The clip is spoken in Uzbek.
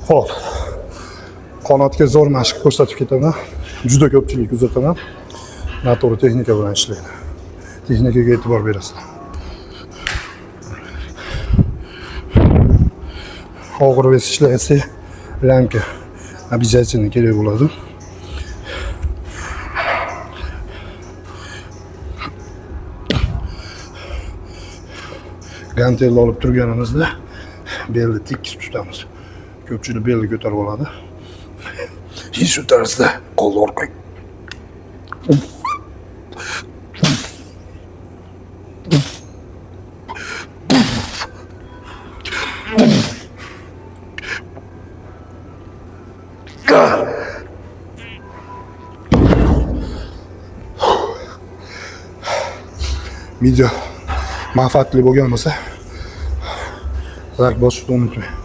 Xo'p. Qanotga zo'r mashq ko'rsatib ketaman. Juda ko'pchilik kuzataman. Noto'g'ri texnika bilan ishlaydi. Texnikaga e'tibor berasiz. Og'ir vес ishlayapsa, lamka обязательно kerak bo'ladi. Gantelni olib turganimizda belni tik tutamiz. Ko'pchilik belni ko'tarib oladi. Shu tarzda qo'lni orqaga video manfaatli bo'lgan bo'lsa, like bosishni unutmang.